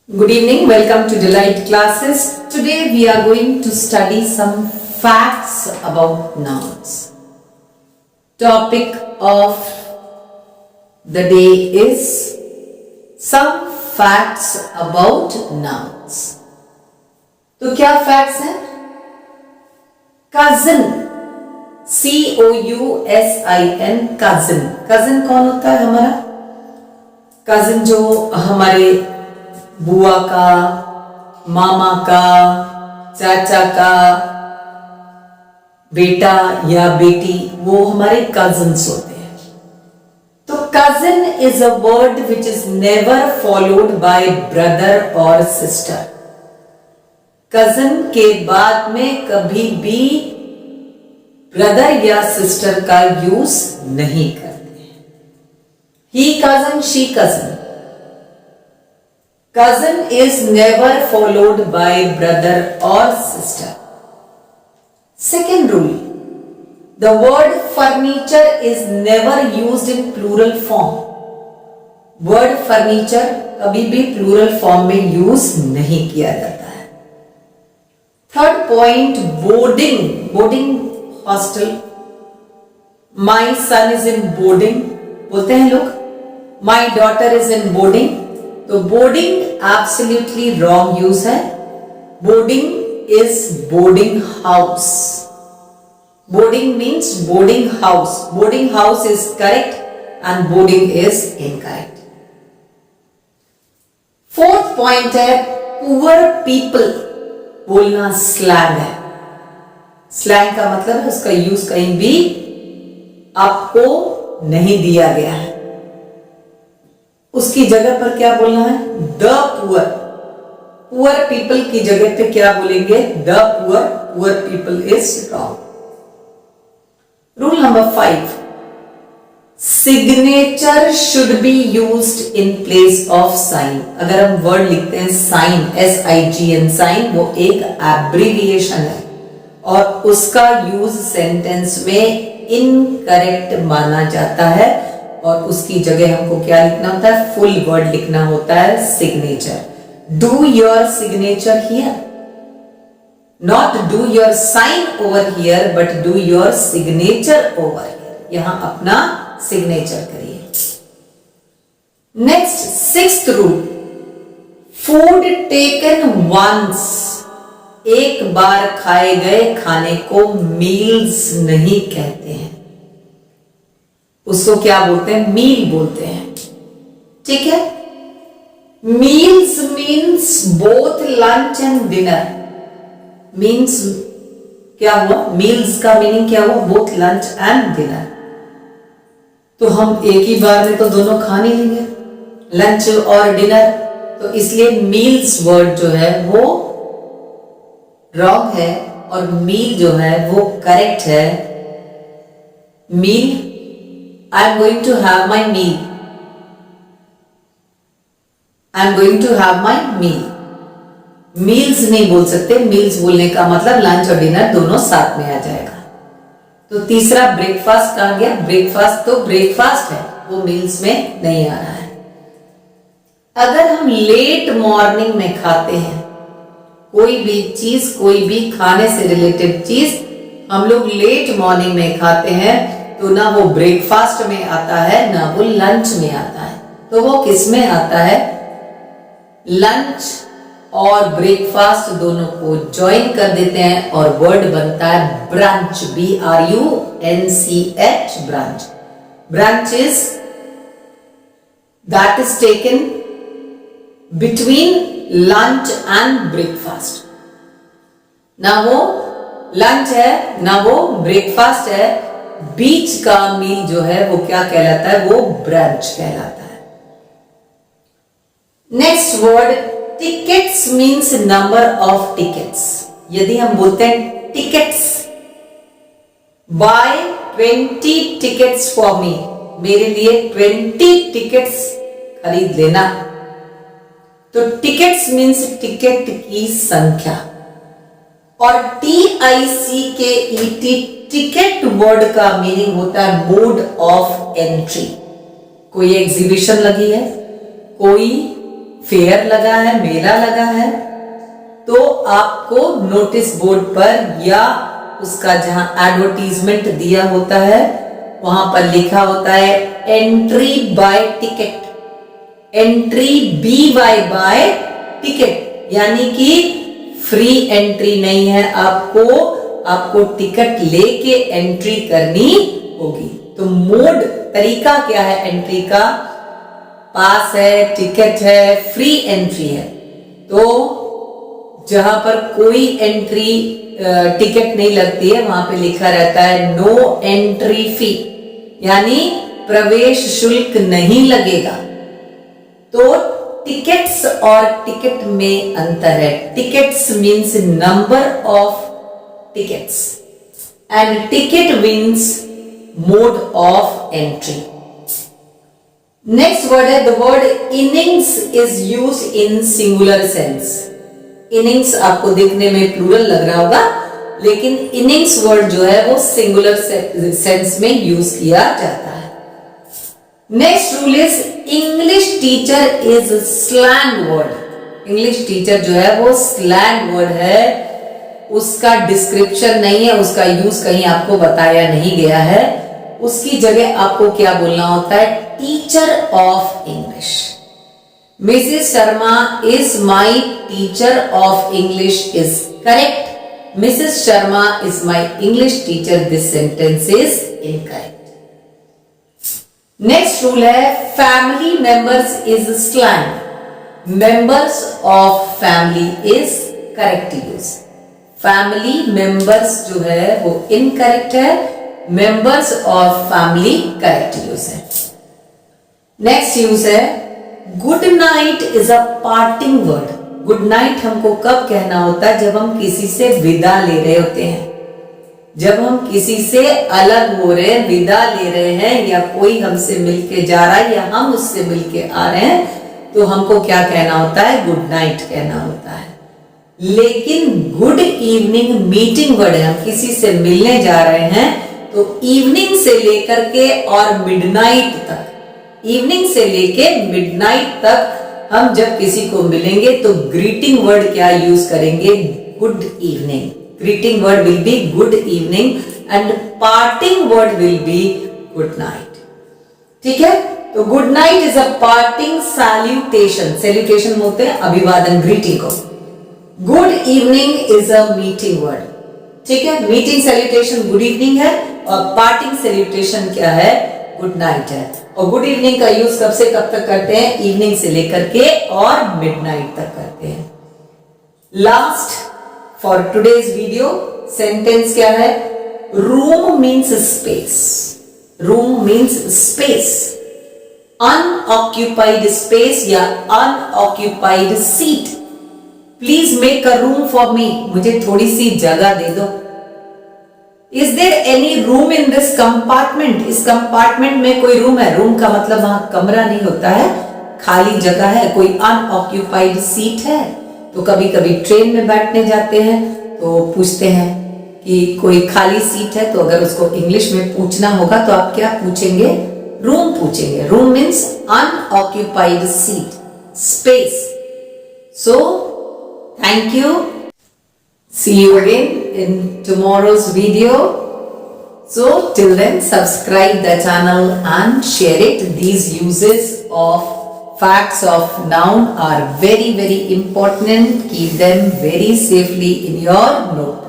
Good evening, welcome to Delight Classes. Today we are going to study some facts about nouns. Topic of the day is some facts about nouns. तो क्या facts हैं? Cousin, C-O-U-S-I-N, cousin. Cousin कौन होता है हमारा? Cousin जो हमारे बुआ का, मामा का, चाचा का बेटा या बेटी, वो हमारे कजिन्स होते हैं. तो cousin is a word which is never followed by brother और सिस्टर. कजिन के बाद में कभी भी ब्रदर या सिस्टर का यूज नहीं करते हैं. He cousin, she cousin. Cousin is never followed by brother or sister. Second rule, the word furniture is never used in plural form. Word furniture कभी भी plural form में use नहीं किया जाता है. Third point, boarding. Boarding, hostel. My son is in boarding. बोलते हैं लोग. My daughter is in boarding. तो बोर्डिंग एब्सोल्युटली रॉन्ग यूज है. Boarding is boarding house. Boarding means boarding house. Boarding house is correct and boarding is incorrect. Fourth point है poor people. बोलना slang है. Slang का मतलब है उसका use कहीं भी आपको नहीं दिया गया है. उसकी जगह पर क्या बोलना है? The poor. पुअर पीपल की जगह पे क्या बोलेंगे? The poor. Poor people is wrong. Rule number 5, signature should be used in place of sine. अगर हम वर्ड लिखते हैं साइन, SIGN, साइन, वो एक एब्रिविएशन है और उसका यूज सेंटेंस में इनकरेक्ट माना जाता है और उसकी जगह हमको क्या लिखना होता है? फुल वर्ड लिखना होता है, signature. Do your signature here. Not do your sign over here but do your signature over here. यहां अपना सिग्नेचर करिए. Next, sixth rule, food taken once. एक बार खाए गए खाने को मील्स नहीं कहते हैं. उसको क्या बोलते हैं? मील बोलते हैं. ठीक है. Meals means both lunch and dinner. Means क्या हुआ? मील्स का मीनिंग क्या हुआ? Both lunch and dinner. तो हम एक ही बार में तो दोनों खा नहीं लेंगे, लंच और डिनर. तो इसलिए मील्स वर्ड जो है वो रॉन्ग है और मील जो है वो करेक्ट है. मील, I am going to have my meal. I am going to have my meal. Meals नहीं बोल सकते. Meals बोलने का मतलब लंच और डिनर दोनों साथ में आ जाएगा. तो तीसरा ब्रेकफास्ट कहा गया. ब्रेकफास्ट तो ब्रेकफास्ट है, वो मील्स में नहीं आ रहा है. अगर हम लेट मॉर्निंग में खाते हैं कोई भी चीज, कोई भी खाने से रिलेटेड चीज हम लोग लेट मॉर्निंग में खाते हैं तो ना वो ब्रेकफास्ट में आता है ना वो लंच में आता है. तो वो किस में आता है? लंच और ब्रेकफास्ट दोनों को ज्वाइन कर देते हैं और वर्ड बनता है brunch. BRUNCH, brunch. Brunch is that is taken between lunch and breakfast. ना वो लंच है ना वो ब्रेकफास्ट है. बीच का मील जो है वो क्या कहलाता है? वो ब्रंच कहलाता है. Next word, tickets means number of tickets. यदि हम बोलते हैं tickets, buy 20 tickets for me, मेरे लिए 20 टिकट्स खरीद लेना. तो टिकट्स मीन्स टिकट की संख्या. और TICKET, टिकट वर्ड का मीनिंग होता है मोड ऑफ एंट्री. कोई एग्जीबिशन लगी है, कोई फेयर लगा है, मेला लगा है, तो आपको नोटिस बोर्ड पर या उसका जहां एडवर्टीजमेंट दिया होता है वहां पर लिखा होता है entry by ticket, entry by ticket, यानी कि फ्री एंट्री नहीं है, आपको टिकट लेके एंट्री करनी होगी। तो मोड तरीका क्या है एंट्री का? पास है, टिकट है, फ्री एंट्री है। तो जहां पर कोई एंट्री टिकट नहीं लगती है वहां पे लिखा रहता है नो एंट्री फी, यानी प्रवेश शुल्क नहीं लगेगा। तो टिकट्स और टिकट में अंतर है। Tickets means number of tickets and ticket means mode of entry. Next word है the word innings is use in singular sense. Innings आपको देखने में प्लूरल लग रहा होगा, लेकिन इनिंग्स वर्ड जो है वो सिंगुलर सेंस में यूज किया जाता है। Next rule is English teacher is slang word. English teacher जो है वो स्लैंग वर्ड है, उसका डिस्क्रिप्शन नहीं है, उसका यूज कहीं आपको बताया नहीं गया है। उसकी जगह आपको क्या बोलना होता है? Teacher of English. Mrs Sharma is my teacher of English is correct. Mrs Sharma is my English teacher, this sentence is incorrect. Next rule है family members is slang, members of family is correct use. Family members जो है वो incorrect है, members of family correct use है। Next use है good night is a parting word. Good night हमको कब कहना होता है? जब हम किसी से विदा ले रहे होते हैं, जब हम किसी से अलग हो रहे हैं, विदा ले रहे हैं, या कोई हमसे मिलके जा रहा है या हम उससे मिलके आ रहे हैं, तो हमको क्या कहना होता है? गुड नाइट कहना होता है। लेकिन गुड इवनिंग मीटिंग वर्ड है, हम किसी से मिलने जा रहे हैं तो इवनिंग से लेकर के और मिडनाइट तक, इवनिंग से लेके मिडनाइट तक हम जब किसी को मिलेंगे तो ग्रीटिंग वर्ड क्या यूज करेंगे? Good evening. Greeting word will be good evening and parting word will be good night. ठीक है, तो good night is a parting salutation. Salutation होते हैं अभिवादन, ग्रीटिंग को। Good evening is a meeting word. ठीक है, मीटिंग सैल्यूटेशन गुड इवनिंग है और पार्टिंग सैल्यूटेशन क्या है? गुड नाइट है। और गुड इवनिंग का यूज कब से कब तक करते हैं? इवनिंग से लेकर के और मिडनाइट तक करते हैं। Last for today's video sentence क्या है? Room means space. Room means space. Unoccupied space या unoccupied seat. Please make a room for me. मुझे थोड़ी सी जगह दे दो। Is there any room in this compartment? इस कंपार्टमेंट में कोई रूम है? रूम का मतलब वहां कमरा नहीं होता है, खाली जगह है। कोई अनऑक्यूपाइड सीट है? तो कभी कभी ट्रेन में बैठने जाते हैं तो पूछते हैं कि कोई खाली सीट है, तो अगर उसको इंग्लिश में पूछना होगा तो आप क्या पूछेंगे? रूम पूछेंगे। Room means unoccupied seat, space. So thank you. See you again in tomorrow's video. So till then, subscribe the channel and share it. These uses of facts of noun are very important. Keep them very safely in your notebook.